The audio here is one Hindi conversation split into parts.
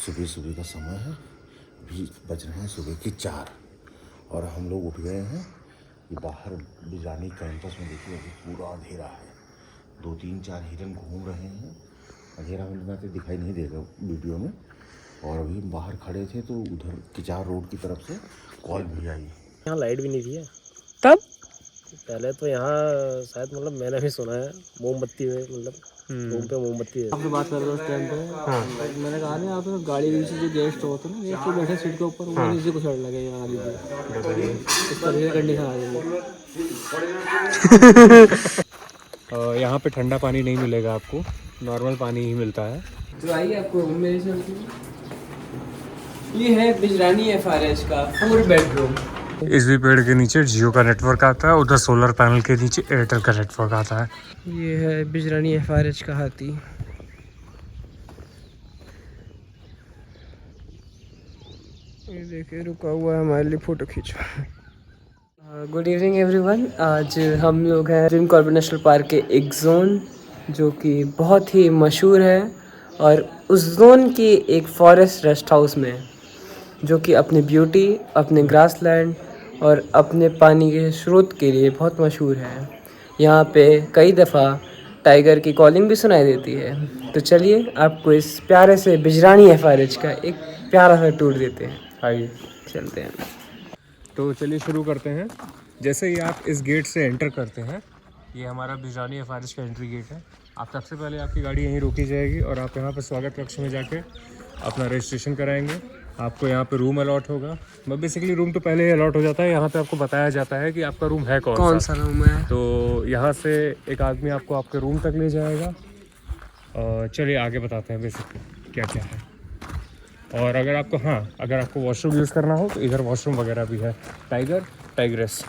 सुबह सुबह का समय है, अभी बज रहे हैं सुबह के 4 और हम लोग उठ गए हैं। ये बाहर बिजानी कैंपस में देखिए अभी पूरा अंधेरा है, 2-3-4 हिरन घूम रहे हैं। अंधेरा में तो दिखाई नहीं देगा वीडियो में। और अभी हम बाहर खड़े थे तो उधर किचार रोड की तरफ से कॉल भी आई। यहाँ लाइट भी नहीं थी है तब पहले तो यहाँ शायद मतलब मैंने भी सुना है मोमबत्ती है, मतलब रूम पे मोमबत्ती है। आपसे बात कर रहे थे उस टाइम पे। हाँ मैंने कहा ना आप गाड़ी के पीछे जो गेस्ट होते हैं ना, एक तो बैठे सीट के ऊपर, वो नीचे को चढ़ लगे यहाँ आगे इस तरह की कंडीशन आ जाएगी। और यहाँ पे ठंडा पानी नहीं मिलेगा आपको, नॉर्मल पानी ही मिलता है। तो आइए आपको मेरे से, ये है बिजरानी एफआरएच का 4 बेडरूम। इस भी पेड़ के नीचे जियो का नेटवर्क आता है, उधर सोलर पैनल के नीचे एयरटेल का नेटवर्क आता है। ये है बिजरानी एफआरएच का हाथी। ये देखिए रुका हुआ है हमारे लिए, फोटो खींचो। Good evening everyone. आज हम लोग हैं जिम कॉर्बेट नेशनल पार्क के एक जोन जो कि बहुत ही मशहूर है, और उस जोन की एक फॉरेस्ट रेस्ट हाउस में जो कि अपनी ब्यूटी, अपने ग्रासलैंड और अपने पानी के स्रोत के लिए बहुत मशहूर है। यहाँ पे कई दफ़ा टाइगर की कॉलिंग भी सुनाई देती है। तो चलिए आपको इस प्यारे से बिजरानी एफआरएच का एक प्यारा सा टूर देते हैं। आइए चलते हैं। तो चलिए शुरू करते हैं। जैसे ही आप इस गेट से एंटर करते हैं, ये हमारा बिजरानी एफआरएच का एंट्री गेट है। आप सबसे पहले आपकी गाड़ी यहीं रोकी जाएगी और आप यहाँ पर स्वागत कक्ष में जाके अपना रजिस्ट्रेशन कराएंगे। आपको यहाँ पे रूम अलॉट होगा। बेसिकली रूम तो पहले ही अलॉट हो जाता है, यहाँ पे आपको बताया जाता है कि आपका रूम है कौन सा रूम है। तो यहाँ से एक आदमी आपको आपके रूम तक ले जाएगा। और चलिए आगे बताते हैं बेसिकली क्या क्या है। और अगर आपको वॉशरूम यूज़ करना हो तो इधर वॉशरूम वगैरह भी है। टाइग्रेस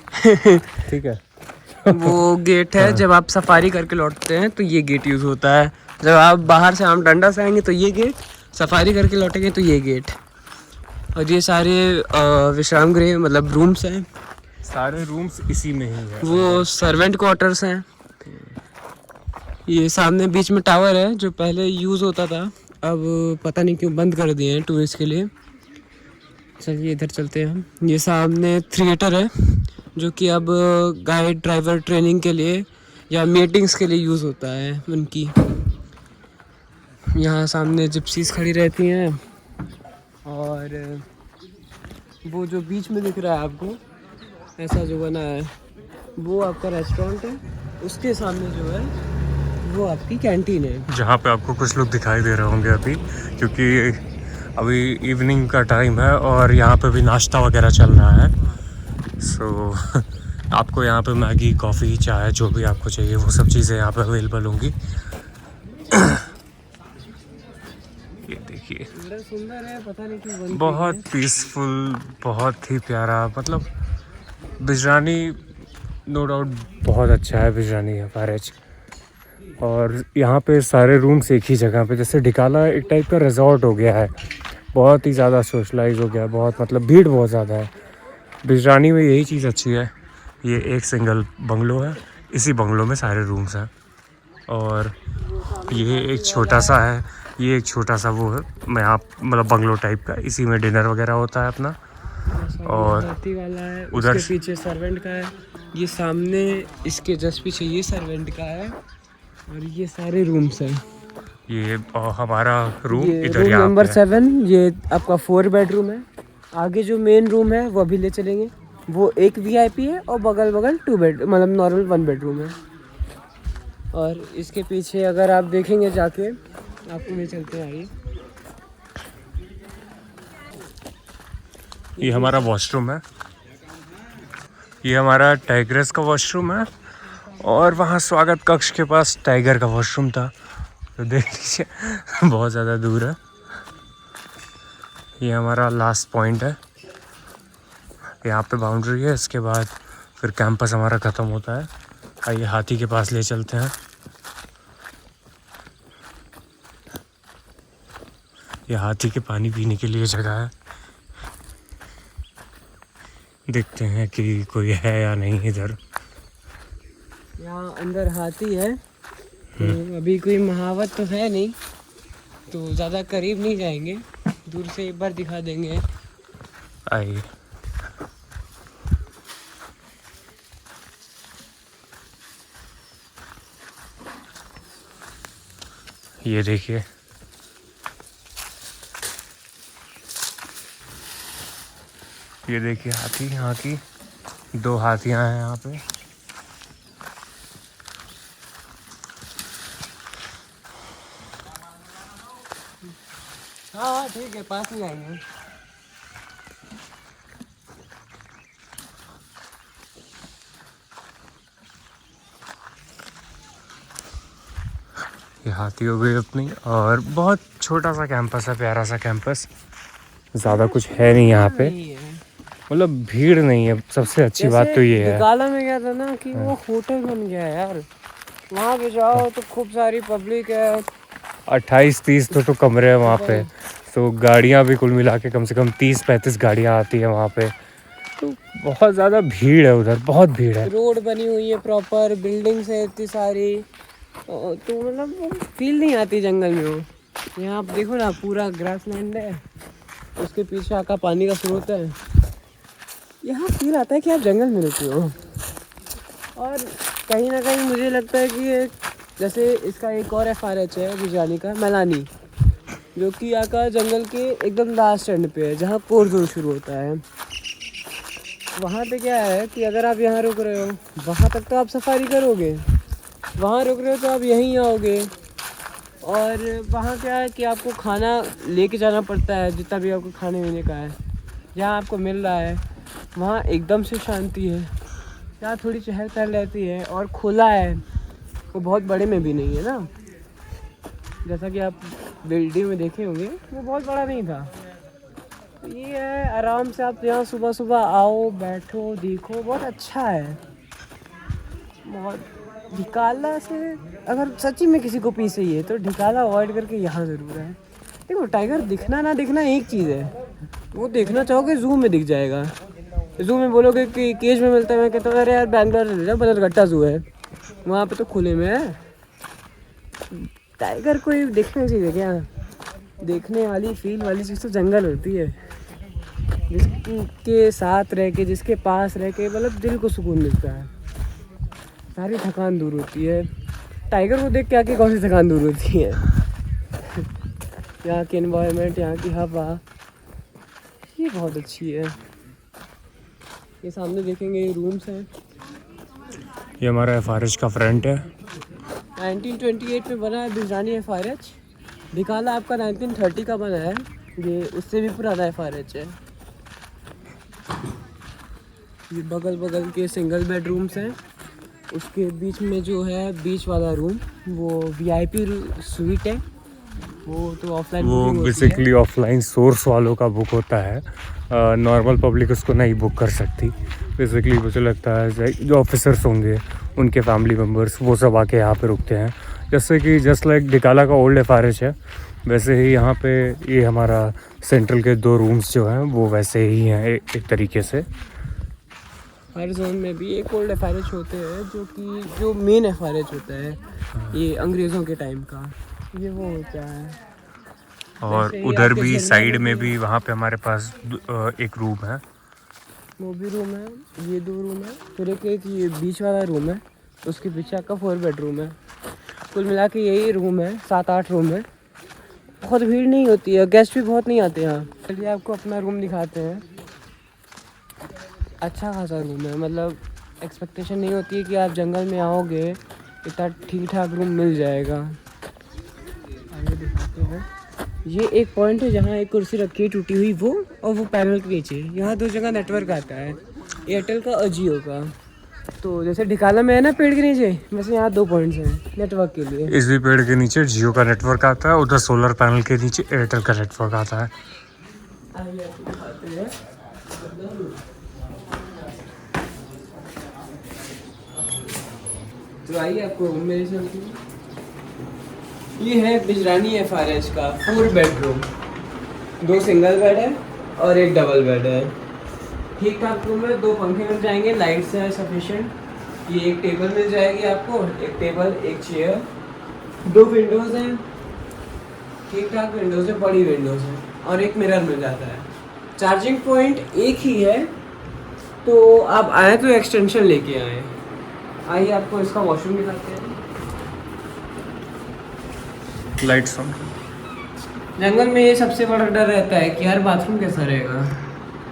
ठीक है। वो गेट है, जब आप सफारी करके लौटते हैं तो ये गेट यूज़ होता है। जब आप बाहर से आम डंडा से आएंगे तो ये गेट, सफारी करके लौटेंगे तो ये गेट। और ये सारे विश्राम गृह मतलब रूम्स हैं, सारे रूम्स इसी में ही है। वो सर्वेंट क्वार्टर्स हैं। ये सामने बीच में टावर है जो पहले यूज़ होता था, अब पता नहीं क्यों बंद कर दिए हैं टूरिस्ट के लिए। चलिए इधर चलते हैं हम। ये सामने थिएटर है जो कि अब गाइड ड्राइवर ट्रेनिंग के लिए या मीटिंग्स के लिए यूज़ होता है उनकी। यहाँ सामने जिप्सीज खड़ी रहती हैं। और वो जो बीच में दिख रहा है आपको ऐसा जो बना है, वो आपका रेस्टोरेंट है। उसके सामने जो है वो आपकी कैंटीन है, जहाँ पे आपको कुछ लोग दिखाई दे रहे होंगे अभी, क्योंकि अभी इवनिंग का टाइम है और यहाँ पे भी नाश्ता वगैरह चल रहा है। सो आपको यहाँ पे मैगी, कॉफ़ी, चाय जो भी आपको चाहिए वो सब चीज़ें यहाँ पे अवेलेबल होंगी। ये देखिए सुंदर है, पता नहीं क्यों बहुत पीसफुल, बहुत ही प्यारा। मतलब बिजरानी नो डाउट बहुत अच्छा है बिजरानी एफआरएच। और यहाँ पे सारे रूम्स एक ही जगह पे, जैसे ढिकाला एक टाइप का रिजॉर्ट हो गया है, बहुत ही ज़्यादा सोशलाइज हो गया है, बहुत मतलब भीड़ बहुत ज़्यादा है। बिजरानी में यही चीज़ अच्छी है, ये एक सिंगल बंगलो है, इसी बंगलो में सारे रूम्स हैं। और ये एक छोटा सा है, ये एक छोटा सा वो है मैं आप मतलब बंगलो टाइप का, इसी में डिनर वगैरह होता है अपना। और हाथी वाला है, उधर उसके पीछे सर्वेंट का है, ये सामने इसके जस्ट पीछे ये सर्वेंट का है। और ये सारे रूम्स हैं। ये हमारा रूम इधर रूम यहाँ नंबर पे 7, ये आपका 4 बेडरूम है। आगे जो मेन रूम है वो अभी ले चलेंगे, वो एक वीआईपी है और बगल बगल 2 बेड मतलब नॉर्मल 1 बेडरूम है। और इसके पीछे अगर आप देखेंगे जाके, आपको ले चलते हैं। आइए, ये हमारा वॉशरूम है, ये हमारा टाइग्रेस का वॉशरूम है। और वहाँ स्वागत कक्ष के पास टाइगर का वॉशरूम था, तो देख लीजिए बहुत ज़्यादा दूर है। ये हमारा लास्ट पॉइंट है, यहाँ पे बाउंड्री है, इसके बाद फिर कैंपस हमारा ख़त्म होता है। आइए हाथी के पास ले चलते हैं। ये हाथी के पानी पीने के लिए जगह है, देखते हैं कि कोई है या नहीं इधर। यहाँ अंदर हाथी है, तो अभी कोई महावत तो है नहीं, तो ज़्यादा करीब नहीं जाएंगे। दूर से एक बार दिखा देंगे। आइए। ये देखिए, ये देखिए हाथी, यहाँ की 2 हाथियाँ हैं यहाँ पे। हाँ ठीक है, पास में आएंगे। ये हाथी हो गई अपनी, और बहुत छोटा सा कैंपस है, प्यारा सा कैंपस, ज़्यादा कुछ है नहीं यहाँ पे, नहीं है। मतलब भीड़ नहीं है। सबसे अच्छी बात तो ये है। निकाला में क्या था ना कि वो होटल बन गया है यार, वहाँ पे जाओ तो खूब सारी पब्लिक है। 28-30 तो कमरे हैं वहाँ पे, तो गाड़ियाँ भी कुल मिला के कम से कम 30-35 गाड़ियाँ आती हैं वहाँ पे, तो बहुत ज़्यादा भीड़ है उधर, बहुत भीड़ है। रोड बनी हुई है प्रॉपर, बिल्डिंग्स है इतनी सारी, तो मतलब फील नहीं आती जंगल में वो। यहाँ आप देखो ना, पूरा ग्रास लैंड है, उसके पीछे आका पानी का स्रोत है। यहाँ फील आता है कि आप जंगल में रहते हो। और कहीं ना कहीं मुझे लगता है कि ये जैसे इसका एक और FRH है बिजरानी का, मैलानी, जो कि यहाँ का जंगल के एकदम लास्ट एंड पे है, जहाँ कोर जोन शुरू होता है। वहाँ पे क्या है कि अगर आप यहाँ रुक रहे हो, वहाँ तक तो आप सफारी करोगे, वहाँ रुक रहे हो तो आप यहीं आओगे। और वहाँ क्या है कि आपको खाना लेके जाना पड़ता है, जितना भी आपको खाने पीने का है, जहाँ आपको मिल रहा है वहाँ एकदम से शांति है। यहाँ थोड़ी चहल पहल रहती है और खुला है, वो बहुत बड़े में भी नहीं है ना, जैसा कि आप वीडियो में देखे होंगे, वो बहुत बड़ा नहीं था। ये है आराम से आप यहाँ सुबह सुबह आओ, बैठो, देखो, बहुत अच्छा है। बहुत ढिकाला से अगर सच्ची में किसी को पीस चाहिए तो ढिकाला अवॉइड करके यहाँ ज़रूर है। देखो टाइगर दिखना ना दिखना एक चीज़ है, वो देखना चाहोगे जू में दिख जाएगा। जू में बोलोगे कि केज में मिलता है, मैं कहता हूँ अरे यार बैंगलोर ले जाओ, बदरघट्टा जू है, वहाँ पे तो खुले में है। टाइगर को देखना चाहिए क्या? देखने वाली फील वाली चीज़ तो जंगल होती है, जिसके साथ रह के, जिसके पास रह के मतलब दिल को सुकून मिलता है, सारी थकान दूर होती है। टाइगर को देख के आके कौन सी थकान दूर होती है? यहाँ की एनवायरनमेंट, यहाँ की हवा, ये बहुत अच्छी है। ये सामने देखेंगे ये रूम्स हैं। ये हमारा FRH का फ्रंट है। 1928 में बना है बिजरानी FRH। ढिकाला आपका 1930 का बना है, ये उससे भी पुराना FRH है। ये बगल बगल के सिंगल बेडरूम्स हैं, उसके बीच में जो है बीच वाला रूम वो VIP स्वीट है, वो तो ऑफलाइन वो बेसिकली ऑफलाइन सोर्स वालों का बुक होता है, नॉर्मल पब्लिक उसको नहीं बुक कर सकती। बेसिकली मुझे लगता है जो ऑफिसर्स होंगे, उनके फैमिली मेम्बर्स, वो सब आके यहाँ पे रुकते हैं। जैसे कि जस्ट लाइक ढिकाला का ओल्ड FRH है, वैसे ही यहाँ पे ये हमारा सेंट्रल के 2 रूम्स जो हैं वो वैसे ही हैं एक तरीके से। हर जोन में भी एक ओल्ड FRH होते हैं, जो मेन FRH होता है, ये अंग्रेज़ों के टाइम का, ये वो होता है। और उधर भी साइड में भी वहाँ पे हमारे पास एक रूम है, वो भी रूम है। ये 2 रूम है, फिर एक ये बीच वाला रूम है, उसके पीछे आपका 4 बेडरूम है। कुल मिला के यही रूम है, 7-8 रूम है। बहुत भीड़ नहीं होती है, गेस्ट भी बहुत नहीं आते यहाँ। चलिए आपको अपना रूम दिखाते हैं। अच्छा खासा रूम है, मतलब एक्सपेक्टेशन नहीं होती है कि आप जंगल में आओगे इतना ठीक ठाक रूम मिल जाएगा। आगे दिखाते हैं। ये एक पॉइंट है जहाँ एक कुर्सी रखी है टूटी हुई, वो और वो पैनल के नीचे, यहाँ 2 जगह नेटवर्क आता है, एयरटेल का और जियो का। तो जैसे ढिकाला में है ना पेड़ के नीचे, वैसे यहाँ 2 पॉइंट्स हैं नेटवर्क के लिए। इस भी पेड़ के नीचे जियो का नेटवर्क आता है, उधर सोलर पैनल के नीचे एयरटेल का नेटवर्क आता है। आइए आपको दिखाते हैं। तो आइए आपको मेरे साथ, ये है बिजरानी FRH का 4 बेडरूम, 2 सिंगल बेड है और 1 डबल बेड है। ठीक ठाक रूम में 2 पंखे मिल जाएंगे, लाइट्स है सफिशिएंट। ये एक टेबल मिल जाएगी आपको, एक टेबल, एक चेयर, 2 विंडोज़ हैं, ठीक ठाक विंडोज़ है, बड़ी विंडोज़ हैं। और एक मिरर मिल जाता है। चार्जिंग पॉइंट एक ही है, तो आप आए तो एक्सटेंशन लेके आए। आइए आपको इसका वॉशरूम दिखाते हैं। Lights on. जंगल में ये सबसे बड़ा डर रहता है कि यार बाथरूम कैसा रहेगा।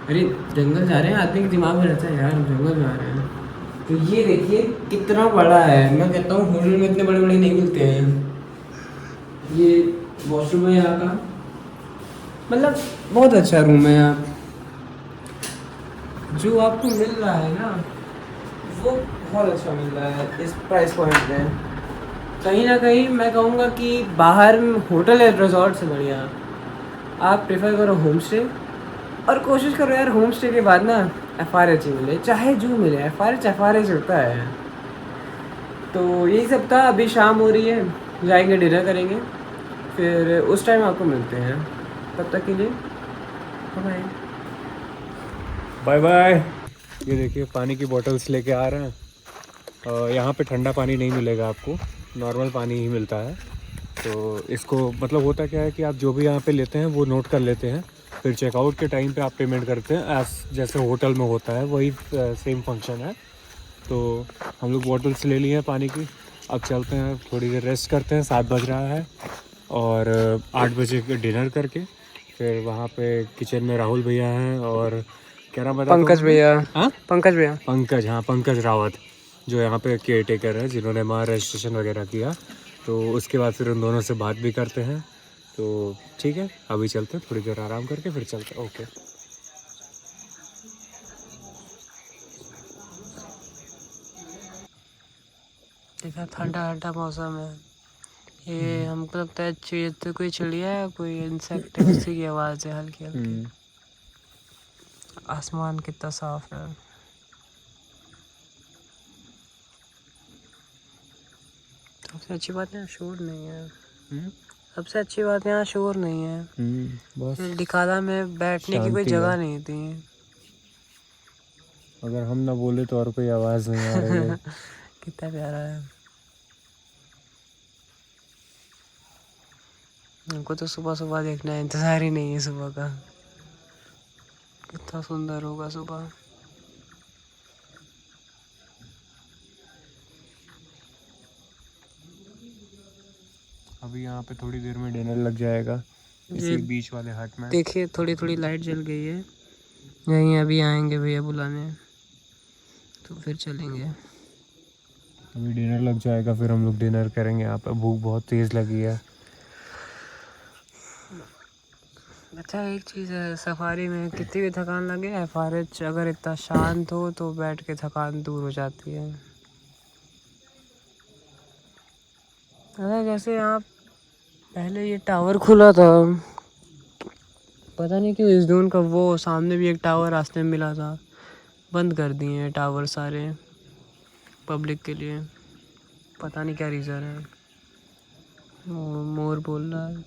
अरे जंगल जा रहे हैं, आदमी के दिमाग में रहता है यार जंगल जा रहे हैं। तो ये देखिए कितना बड़ा है। मैं कहता हूँ होटल में इतने बड़े बड़े नहीं मिलते हैं। ये वॉशरूम है यहाँ का, मतलब बहुत अच्छा रूम है यहाँ। जो आपको मिल रहा है ना वो बहुत अच्छा मिल रहा है इस प्राइस पॉइंट पे। कहीं ना कहीं मैं कहूँगा कि बाहर होटल है रिजॉर्ट से बढ़िया आप प्रेफर करो होम स्टे। और कोशिश करो यार होम स्टे के बाद ना FRH ही मिले, चाहे जो मिले। FRH होता है। तो यही सब था। अभी शाम हो रही है, जाएंगे डिनर करेंगे, फिर उस टाइम आपको मिलते हैं। तब तक के लिए बाय बाय बाय। ये देखिए पानी की बोतल्स लेके आ रहे हैं। यहाँ पे ठंडा पानी नहीं मिलेगा आपको, नॉर्मल पानी ही मिलता है। तो इसको मतलब होता क्या है कि आप जो भी यहाँ पे लेते हैं वो नोट कर लेते हैं, फिर चेकआउट के टाइम पे आप पेमेंट करते हैं। जैसे होटल में होता है वही सेम फंक्शन है। तो हम लोग बॉटल्स ले लिए हैं पानी की। अब चलते हैं, थोड़ी देर रेस्ट करते हैं। 7 बज रहा है और 8 बजे डिनर करके फिर वहाँ पे किचन में राहुल भैया हैं और क्या नाम बताया? पंकज भैया। हाँ पंकज भैया। पंकज, हाँ पंकज रावत, जो यहाँ पे केयर टेकर है, जिन्होंने वहाँ रजिस्ट्रेशन वगैरह किया। तो उसके बाद फिर उन दोनों से बात भी करते हैं। तो ठीक है, अभी चलते हैं, थोड़ी देर आराम करके फिर चलते हैं। ओके। देखा ठंडा ठंडा मौसम है। ये हमको लगता है तो कोई चिड़िया है, कोई इंसेक्ट है, उसी की आवाज़ है हल्की हल्की। आसमान कितना साफ है। सबसे अच्छी बात है शोर नहीं है। सबसे अच्छी बात यहाँ शोर नहीं है। बस दिखाला में बैठने की कोई जगह नहीं थी। अगर हम ना बोले तो और कोई आवाज़ नहीं आ रही है। कितना प्यारा है। हमको तो सुबह सुबह देखना है, इंतज़ार ही नहीं है सुबह का। कितना सुंदर होगा सुबह। अभी यहाँ पे थोड़ी देर में डिनर लग जाएगा इसी बीच वाले हट में। देखिए थोड़ी थोड़ी लाइट जल गई है। यहीं अभी आएंगे भैया बुलाने, तो फिर चलेंगे। अभी डिनर लग जाएगा, फिर हम लोग डिनर करेंगे। यहाँ पे भूख बहुत तेज़ लगी है। अच्छा एक चीज़ है, सफारी में कितनी भी थकान लगे, FRH अगर इतना शांत हो तो बैठ के थकान दूर हो जाती है। अरे जैसे यहाँ पहले ये टावर खुला था, पता नहीं क्यों इस जून का वो सामने भी एक टावर रास्ते में मिला था, बंद कर दिए हैं टावर सारे पब्लिक के लिए। पता नहीं क्या रीज़न है। मोर बोल रहा है।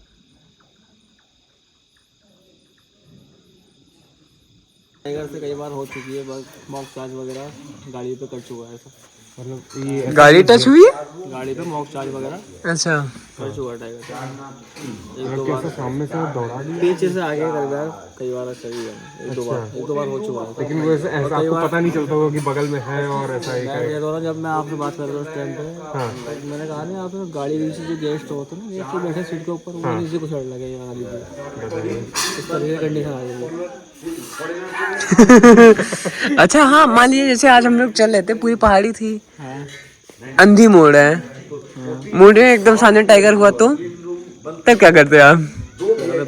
टाइगर से कई बार हो चुकी है, बस मॉक चार्ज वगैरह गाड़ी पे कर चुका है ऐसा। मतलब ये गाड़ी टच हुई? गाड़ी पे मॉक चार्ज वगैरह अच्छा कर चुका है टाइगर से। एक दो कैसे बार सामने से दौड़ा दिया? पीछे से आगे कई बार ऐसा ही है। एक दो बार हो चुका है। लेकिन वो ऐसा आपको पता नहीं चलता होगा कि बगल में है और ऐसा ही मैं ये दौरान जब मैं आपसे बात कर रहा था उस टाइम पे, मैंने कहा ना आप गाड़ी नीचे जो गेस्ट होते हैं ना, गेस्ट जो बैठे सीट के ऊपर, वो नीचे को चढ़ लगे गाड़ी पे। इस तरह की कंडीशन आ गई। अच्छा हाँ, मान लीजिए जैसे आज हम लोग चल रहे थे, पूरी पहाड़ी थी, अंधी मोड़ है, मोड़ में एकदम सामने टाइगर हुआ तो तब क्या करते आप?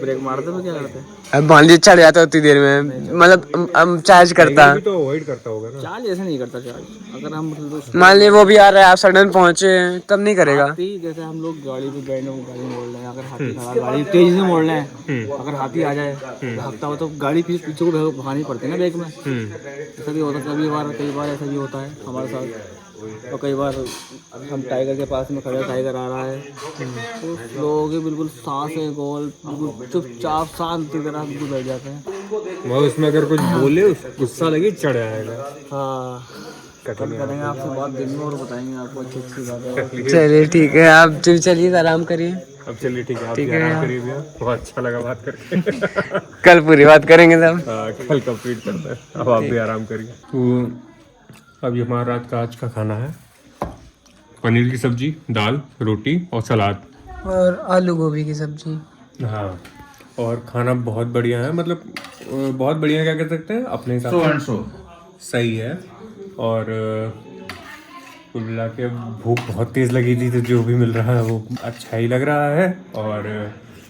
ब्रेक मारते तो क्या करते? अब मान लीजिए चढ़ जाता उतनी देर में, मतलब चार्ज करता, तो अवॉइड करता होगा ना। चार्ज ऐसे नहीं करता चार्ज। अगर हम मान लीजिए वो भी आ रहा है, आप सडन पहुंचे तब नहीं करेगा। जैसे हम लोग गाड़ी पे बैठे वो गाड़ी मोड़ रहे हैं, अगर हाथी खड़ा, गाड़ी तेजी से मोड़ रहे हैं, अगर हाथी आ जाए भागता हो तो गाड़ी पीछे को भगानी पड़ती है ना ब्रेक में। ऐसा भी होता है कई बार ऐसा भी होता है हमारे साथ। और कई बार हम टाइगर के पास में खड़े, टाइगर आ रहा है तो लोग बिल्कुल सांसें गोल, बिल्कुल चुपचाप शांति तरह बिल्कुल बैठ जाते हैं। वो उसमें अगर कुछ बोले गुस्सा लगे चढ़ आएगा। हाँ करेंगे आपसे बात दिन में और बताएंगे आपको अच्छी अच्छी बातें। चलिए ठीक है, आप चलिए आराम करिए। अब चलिए ठीक है, आप ठीक भी है आराम यार। करिए भैया, बहुत अच्छा लगा बात करके। कल पूरी बात करेंगे सब। हाँ, कल कंप्लीट करते हैं, अब आप भी आराम करिए। तो अब ये हमारा रात का आज का खाना है, पनीर की सब्जी, दाल, रोटी और सलाद। और आलू गोभी की सब्जी। हाँ, और खाना बहुत बढ़िया है, मतलब बहुत बढ़िया, क्या कह सकते हैं अपने हिसाब से सही है। और कुल मिला के भूख बहुत तेज़ लगी थी, तो जो भी मिल रहा है वो अच्छा ही लग रहा है। और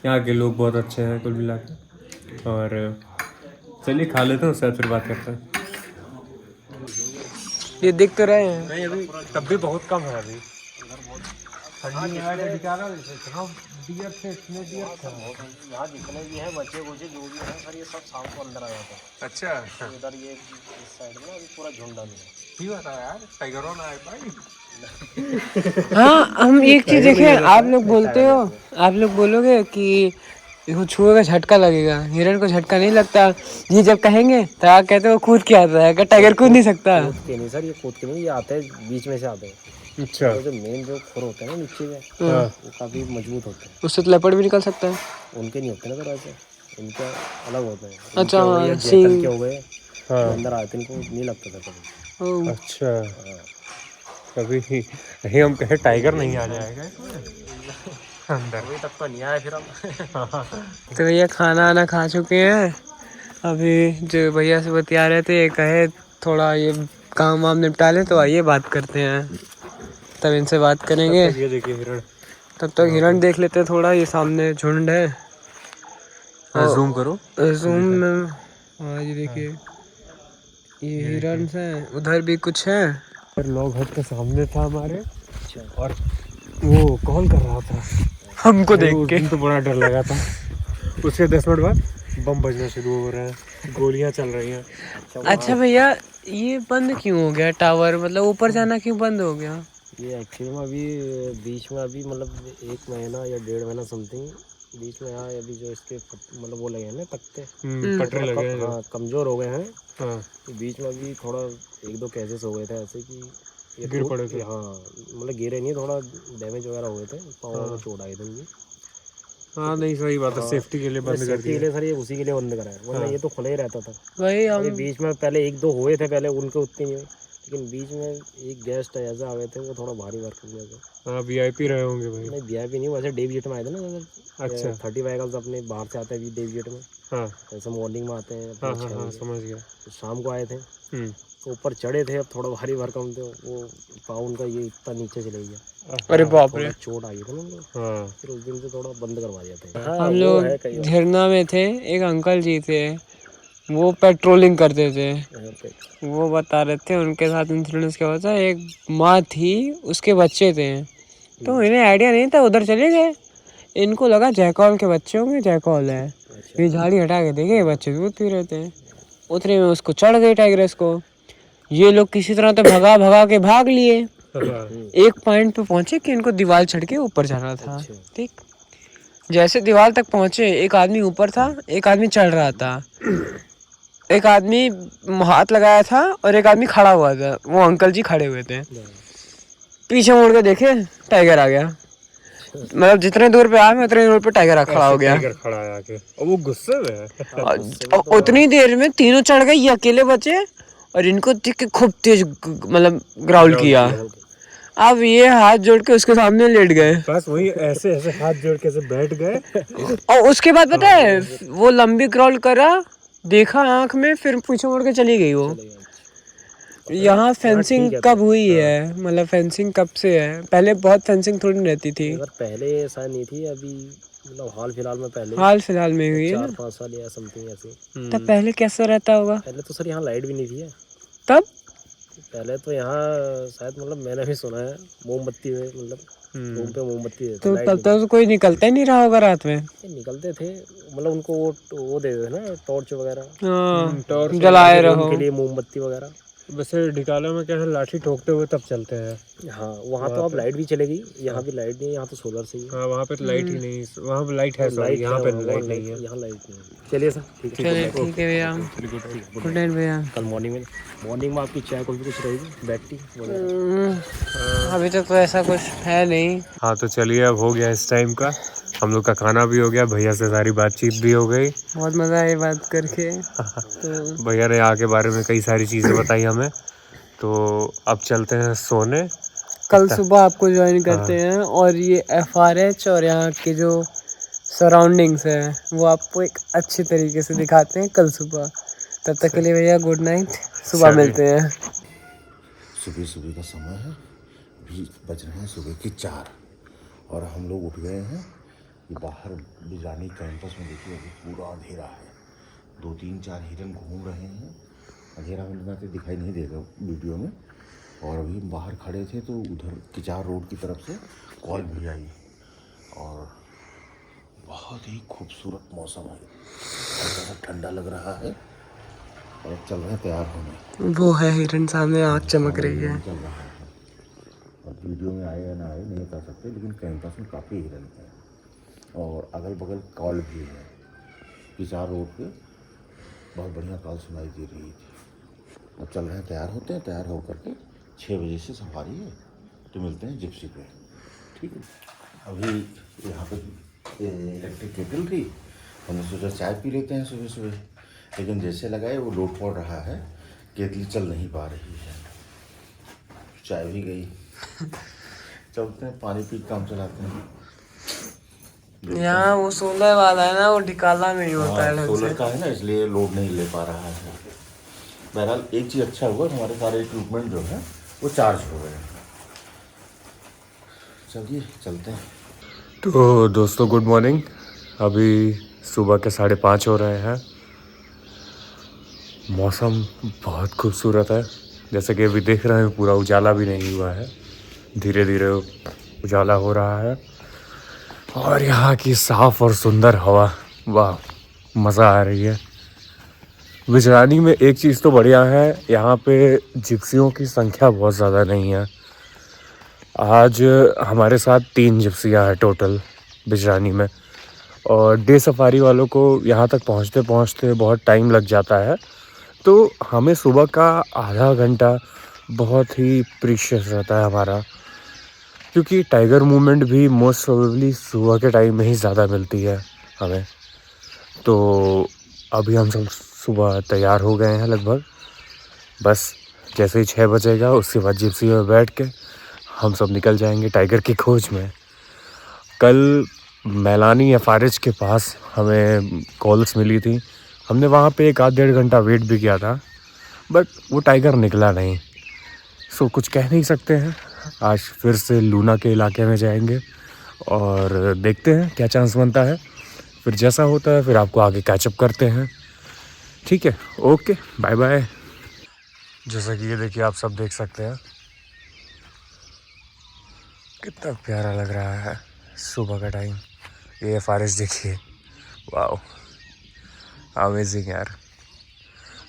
यहाँ के लोग बहुत अच्छे हैं कुल मिला के। और चलिए खा लेते हैं, उसके बाद फिर बात करते हैं। ये दिख तो रहे हैं। नहीं अभी तब भी बहुत कम है अभी, ठंडी में आया दिखा रहा है, इतना डियर थे, इतने डियर थे। यहाँ जितने भी हैं बच्चे कुछ जो भी हैं सर, ये सब शाम को अंदर आ जाते हैं। अच्छा, तो इधर ये इस साइड में अभी पूरा झुंड है। ठीक होता है यार, टाइगरों ना आए भाई। हाँ, हम एक चीज देखें, आप लोग बोलते हो, आप लोग बोलोगे कि इसको छुएगा झटका लगेगा, हिरण को झटका नहीं लगता। ये जब कहेंगे तो आप कहते हो कूद के आता है, क्या टाइगर कूद नहीं सकता? कूद के नहीं सर, ये कूद के नहीं, ये आते हैं बीच में से आते हैं। अच्छा, तो जो मेन जो खुर होते हैं ना नीचे में, हाँ, वो काफ़ी मजबूत होते हैं। उससे तो लेपर्ड भी निकल सकता है। उनके नहीं होते ना सर ऐसे, इनके अलग होते हैं। अच्छा, इनके हो गए, हाँ, जैतल सींग। के हो गए, हाँ, जो अंदर आते हैं, इनको नहीं लगता था कभी। ओह, अच्छा, कभी कहीं हम कहे टाइगर नहीं आ जाएगा इसमें अंदर। अभी तक तो नहीं आया फिर हम। तो भैया खाना आना खा चुके हैं। अभी जो भैया से बतिया रहे थे, ये कहे थोड़ा ये काम वाम निपटा ले, तो आइए बात करते हैं। तब इनसे बात करेंगे। ये देखिए हिरण, तब तक हिरण देख लेते हैं थोड़ा, ये सामने झुंड है। जूम करो। जूम में, हाँ ये देखिए, ये हिरण है, उधर भी कुछ है। पर लॉग हट के सामने था हमारे, और वो कॉल कर रहा था हमको देख उस के। दिन तो बड़ा डर लगा था। उसके 10 मिनट बाद बम बजना शुरू हो रहे हैं, गोलियां चल रही हैं। अच्छा भैया, ये बंद क्यों हो गया टावर, मतलब ऊपर जाना क्यों बंद हो गया? ये एक्चुअली में अभी बीच में अभी मतलब 1 महीना या 1.5 महीना समथिंग बीच में यहाँ अभी जो इसके मतलब वो लगे हैं ना तख्ते, पटरे लगे हैं। हाँ कमज़ोर हो गए हैं। हाँ, तो बीच में अभी थोड़ा 1-2 केसेस हो गए थे ऐसे कि ये गिर पड़े थे। हाँ मतलब गिरे नहीं, थोड़ा डैमेज वगैरह हुए थे, पाँव में चोट आई थी उनकी। हाँ, नहीं सही बात है, सेफ्टी के लिए बंद कर सेफ्टी के दिया। लिए सर ये उसी के लिए बंद करा है, वरना ये तो खुला ही रहता था। वही अभी हम, बीच में पहले 1-2 हुए थे, पहले उनके उतने नहीं हुए, लेकिन बीच में एक गेस्ट ऐसे आए थे, वो थोड़ा भारी वर्क किया था। हाँ, VIP रहे होंगे भाई। नहीं VIP नहीं, वैसे डे विजिट में आए थे ना। अच्छा, 30 व्हीकल्स अपने बाहर से आते हैं डे विजिट में, हाँ ऐसे मॉर्निंग में आते हैं हाँ अपने हाँ 6 हाँ, बजे। समझ गया। तो शाम को आए थे, तो ऊपर चढ़े थे, अब थोड़ा भारी भरकम थे, वो पाँव उनका ये इतना नीचे चले गया। अरे बाप रे। थोड़ा चोट आई थी ना उनको, हाँ, फिर उस दिन से थोड़ा बंद करवा दिया था। हम हाँ, वो लोग है कई बार। झरना में थे, एक अंकल जी थे, वो पेट्रोलिंग करते थे। यहाँ पे वो बता रहे थे उनके साथ इंसिडेंस क्या होता है, एक माँ थी, उसके बच्चे थे, तो इन्हें आइडिया नहीं था, उधर चले गए। इनको लगा जयकॉल के बच्चे होंगे, जयकॉल है। ये झाड़ी हटा के देखे, बच्चे दूध पी रहे थे। उतने में उसको चढ़ गई टाइग्रेस को। ये लोग किसी तरह तो भगा भगा के भाग लिए। एक पॉइंट पे पहुंचे कि इनको दीवार चढ़ के ऊपर जाना था। ठीक, जैसे दीवार तक पहुंचे, एक आदमी ऊपर था, एक आदमी चढ़ रहा था। एक आदमी हाथ लगाया था और एक आदमी खड़ा हुआ था, वो अंकल जी खड़े हुए थे। पीछे मुड़ के देखे, टाइगर आ गया। मतलब जितने दूर पे आया, मैं उतने दूर पे टाइगर खड़ा हो गया। टाइगर खड़ा है आके, और वो गुस्से में है। और उतनी देर में तीनों चढ़ गए, ये अकेले बचे, और इनको देख के खूब तेज मतलब ग्राउल किया। अब ये हाथ जोड़ के उसके सामने लेट गए, बस वही ऐसे ऐसे हाथ जोड़ के ऐसे बैठ गए। और उसके बाद पता है वो लंबी ग्राउल करा, देखा आंख में, फिर पीछे मुड़ के चली गई वो। यहाँ फेंसिंग कब हुई है, मतलब फेंसिंग कब से है? पहले बहुत फेंसिंग थोड़ी नहीं रहती थी। अगर पहले ऐसा नहीं थी, अभी मतलब हाल फिलहाल में पहले हाल फिलहाल में हुई है ना। 4-5 साल या समथिंग ऐसे। तब पहले कैसा रहता होगा? पहले तो सर यहाँ लाइट भी नहीं थी है। तब पहले तो यहाँ शायद मतलब मैंने भी सुना है मोमबत्ती में, मतलब रूम पे मोमबत्ती देते तो लाइट तब तक तो कोई निकलता ही नहीं रहा होगा रात में। नहीं निकलते थे, मतलब उनको वो देते थे ना टॉर्च वगैरह, हाँ, टॉर्च जलाए रहो। उनके लिए मोमबत्ती वगैरह। वैसे ढिकाला में क्या है, लाठी ठोकते हुए तब चलते हैं। हाँ वहाँ तो अब लाइट भी चलेगी, यहाँ भी लाइट नहीं है, यहाँ तो सोलर से ही है। हाँ, वहाँ पे तो लाइट ही नहीं, वहाँ पे लाइट है, सॉरी, यहाँ पे लाइट नहीं है। यहाँ लाइट नहीं है। चलिए सर, ठीक है। चलिए ठीक है भैया, गुड नाइट भैया। कल मॉर्निंग में आपकी चाय कॉफी कुछ रहेगी, बैक टी वगैरह? अभी तक तो ऐसा कुछ है नहीं। हाँ, तो चलिए अब हो गया इस टाइम का, हम लोग का खाना भी हो गया, भैया से सारी बातचीत भी हो गई। बहुत मज़ा आया बात करके। तो भैया ने यहाँ के बारे में कई सारी चीज़ें बताई हमें। तो अब चलते हैं सोने। कल सुबह आपको ज्वाइन करते हैं और ये FRH और यहाँ के जो सराउंडिंग्स है वो आपको एक अच्छे तरीके से दिखाते हैं कल सुबह। तब तक के लिए भैया गुड नाइट, सुबह मिलते हैं। सुबह सुबह का समय है, अभी बज रहे हैं सुबह के 4 और हम लोग उठ गए हैं। ये बाहर बिजरानी कैंपस में देखिए अभी पूरा अंधेरा है, 2-3-4 हिरन घूम रहे हैं। अंधेरा में तो दिखाई नहीं देगा वीडियो में। और अभी हम बाहर खड़े थे तो उधर किचार रोड की तरफ से कॉल भी आई और बहुत ही खूबसूरत मौसम है, हल्का सा ठंडा लग रहा है और चल रहे हैं तैयार होने। वो है हिरन सामने, आँख चमक रही है। चल रहा है और वीडियो में आए या ना आए नहीं बता सकते, लेकिन कैंपस में काफ़ी हिरन है और अगल बगल कॉल भी है। किचार रोड पे बहुत बढ़िया कॉल सुनाई दे रही थी। अब चल रहे हैं, तैयार होते हैं, तैयार होकर के 6 बजे से सफारी है तो मिलते हैं जिप्सी पे, ठीक है। अभी यहाँ पे इलेक्ट्रिक केटल थी, हमने सोचा चाय पी लेते हैं सुबह सुबह, लेकिन जैसे लगाए वो लोड पड़ रहा है, केतली चल नहीं पा रही है, चाय भी गई। चलते हैं पानी पी काम चलाते हैं। यहाँ वो सोलर वाला है ना, वो निकालना नहीं होता है ढंग सोलर से। का है ना, इसलिए लोड नहीं ले पा रहा है। बहरहाल एक चीज़ अच्छा हुआ, हमारे सारे इक्विपमेंट जो है वो चार्ज हो गए हैं। चलिए चलते हैं। तो दोस्तों गुड मॉर्निंग। अभी सुबह के 5:30 हो रहे हैं। मौसम बहुत खूबसूरत है, जैसे कि अभी देख रहे हैं पूरा उजाला भी नहीं हुआ है, धीरे धीरे उजाला हो रहा है। और यहाँ की साफ़ और सुंदर हवा, वाह मज़ा आ रही है। बिजरानी में एक चीज़ तो बढ़िया है, यहाँ पे जिप्सियों की संख्या बहुत ज़्यादा नहीं है। आज हमारे साथ 3 जिप्सियाँ हैं टोटल बिजरानी में, और डे सफारी वालों को यहाँ तक पहुँचते पहुँचते बहुत टाइम लग जाता है। तो हमें सुबह का आधा घंटा बहुत ही प्रीशियस रहता है हमारा, क्योंकि टाइगर मूवमेंट भी मोस्ट प्रोबेबली सुबह के टाइम में ही ज़्यादा मिलती है हमें। तो अभी हम सब सुबह तैयार हो गए हैं लगभग, बस जैसे ही 6 बजेगा उसके बाद जिप्सी में बैठ के हम सब निकल जाएंगे टाइगर की खोज में। कल मैलानी FRH के पास हमें कॉल्स मिली थी, हमने वहाँ पे 1-1.5 घंटा वेट भी किया था, बट वो टाइगर निकला नहीं। सो कुछ कह नहीं सकते हैं। आज फिर से लूना के इलाके में जाएंगे और देखते हैं क्या चांस बनता है, फिर जैसा होता है फिर आपको आगे कैचअप करते हैं, ठीक है। Okay bye bye. जैसा कि ये देखिए, आप सब देख सकते हैं कितना प्यारा लग रहा है सुबह का टाइम। ये FRH देखिए, वाह अमेजिंग यार।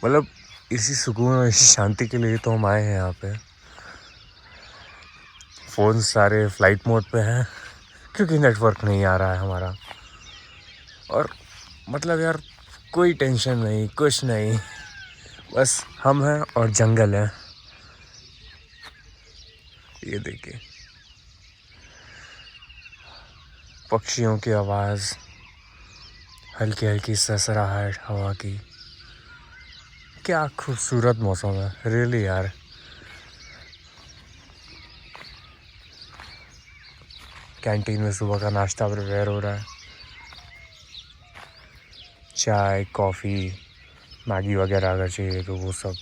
मतलब इसी सुकून और इसी शांति के लिए तो हम आए हैं यहाँ पे। फ़ोन सारे फ्लाइट मोड पे हैं क्योंकि नेटवर्क नहीं आ रहा है हमारा, और मतलब यार कोई टेंशन नहीं, कुछ नहीं, बस हम हैं और जंगल है। ये देखिए पक्षियों की आवाज़, हल्की हल्की सरसराहट हवा की, क्या खूबसूरत मौसम है रियली यार। कैंटीन में सुबह का नाश्ता प्रिपेयर हो रहा है, चाय कॉफ़ी मैगी वगैरह अगर चाहिए तो वो सब।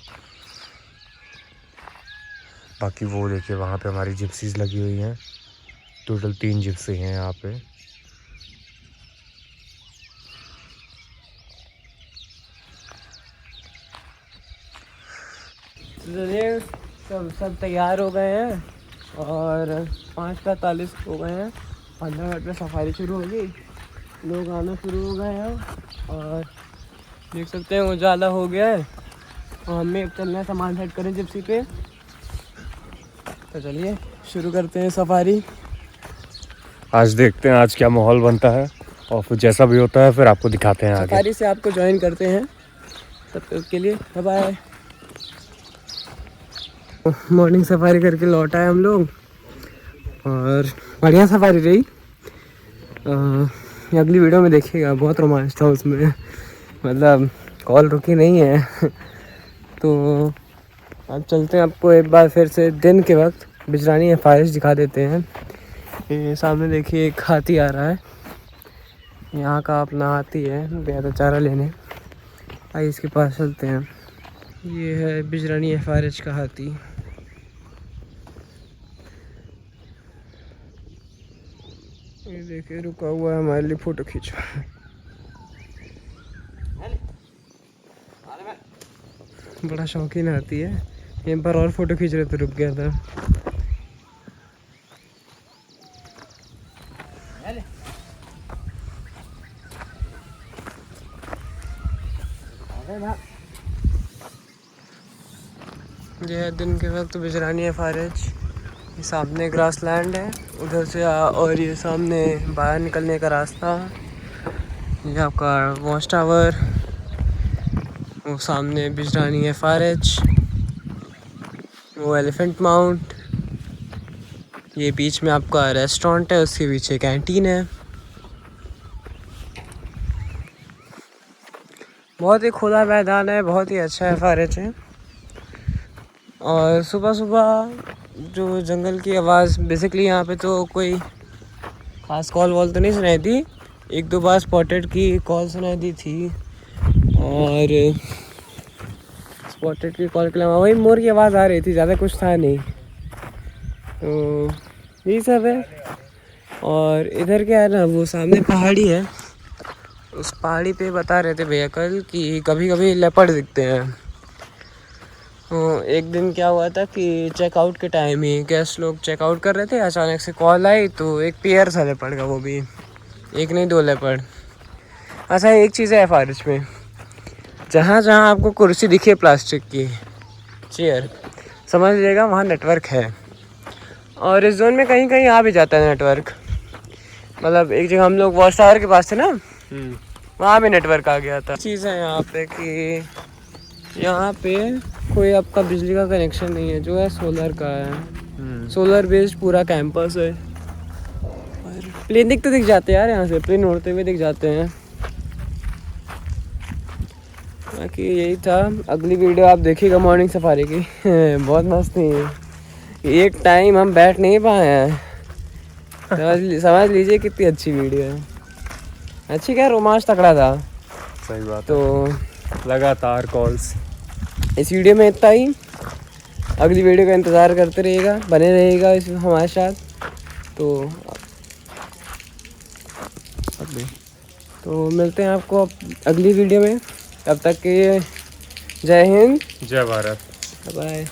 बाकी वो देखिए वहाँ पे हमारी जिप्सीज लगी हुई हैं, टोटल 3 जिप्सी हैं यहाँ पे। चलिए सब तैयार हो गए हैं और 5:45 हो गए हैं। 15 मिनट में सफारी शुरू होगी, लोग आना शुरू हो गए हैं और देख सकते हैं उजाला हो गया है और हमें अब चलना है सामान सेट करें जिप्सी पे। तो चलिए शुरू करते हैं सफारी। आज देखते हैं आज क्या माहौल बनता है, और फिर जैसा भी होता है फिर आपको दिखाते हैं आगे। सफारी से आपको ज्वाइन करते हैं, तब तक के लिए बाय बाय। मॉर्निंग सफारी करके लौट आए हम लोग और बढ़िया सफारी रही। अगली वीडियो में देखिएगा, बहुत रोमांच था उसमें, मतलब कॉल रुकी नहीं है। तो अब चलते हैं, आपको एक बार फिर से दिन के वक्त बिजरानी एफआरएच दिखा देते हैं। ये सामने देखिए एक हाथी आ रहा है, यहाँ का अपना हाथी है, गया था चारा लेने। आइए इसके पास चलते हैं। ये है बिजरानी एफआरएच का हाथी। ये देखिए रुका हुआ है हमारे लिए फ़ोटो खींचो। बड़ा शौकीन हाथी है, एक बार और फ़ोटो खींच रहे थे, रुक गया था। ये है दिन के वक्त बिजरानी एफआरएच। ये सामने ग्रास लैंड है उधर से और ये सामने बाहर निकलने का रास्ता। ये आपका वॉच टावर, वो सामने बिजरानी एफआरएच, वो एलिफेंट माउंट, ये बीच में आपका रेस्टोरेंट है, उसके पीछे कैंटीन है। बहुत ही खुला मैदान है, बहुत ही अच्छा एफआरएच है। और सुबह सुबह जो जंगल की आवाज़, बेसिकली यहाँ पे तो कोई ख़ास कॉल वॉल तो नहीं सुनाई दी, एक दो बार स्पॉटेड की कॉल सुनाई दी थी, और स्पॉटेड की कॉल के अलावा वही मोर की आवाज़ आ रही थी, ज़्यादा कुछ था नहीं। तो यही सब है। और इधर क्या है ना, वो सामने पहाड़ी है, उस पहाड़ी पे बता रहे थे भैया कल कि कभी कभी लेपर्ड दिखते हैं। तो एक दिन क्या हुआ था कि चेकआउट के टाइम ही गेस्ट लोग चेकआउट कर रहे थे, अचानक से कॉल आई, तो एक पेयर था लेपर्ड का, वो भी एक नहीं दो लेपर्ड। अच्छा एक चीज़ है एफआरएच में, जहाँ जहाँ आपको कुर्सी दिखे प्लास्टिक की चेयर, समझ लीजिएगा वहाँ नेटवर्क है। और इस जोन में कहीं कहीं आ भी जाता है नेटवर्क, मतलब एक जगह हम लोग वॉच टावर के पास थे ना, वहाँ भी नेटवर्क आ गया था। चीज़ है यहाँ पे कि यहाँ पे कोई आपका बिजली का कनेक्शन नहीं है, जो है सोलर का है, सोलर बेस्ड पूरा कैंपस है। और प्लेन दिख जाते हैं यार, यहाँ से प्लेन उड़ते हुए दिख जाते हैं। बाकी यही था, अगली वीडियो आप देखिएगा मॉर्निंग सफारी की। बहुत मस्त थी, एक टाइम हम बैठ नहीं पाए हैं, समझ लीजिए कितनी अच्छी वीडियो है। अच्छी क्या, रोमांच तगड़ा था। सही बात। तो लगातार कॉल्स। इस वीडियो में इतना ही, अगली वीडियो का इंतज़ार करते रहिएगा, बने रहिएगा इस हमारे साथ। तो मिलते हैं आपको अगली वीडियो में, तब तक के जय हिंद, जय भारत। बाय।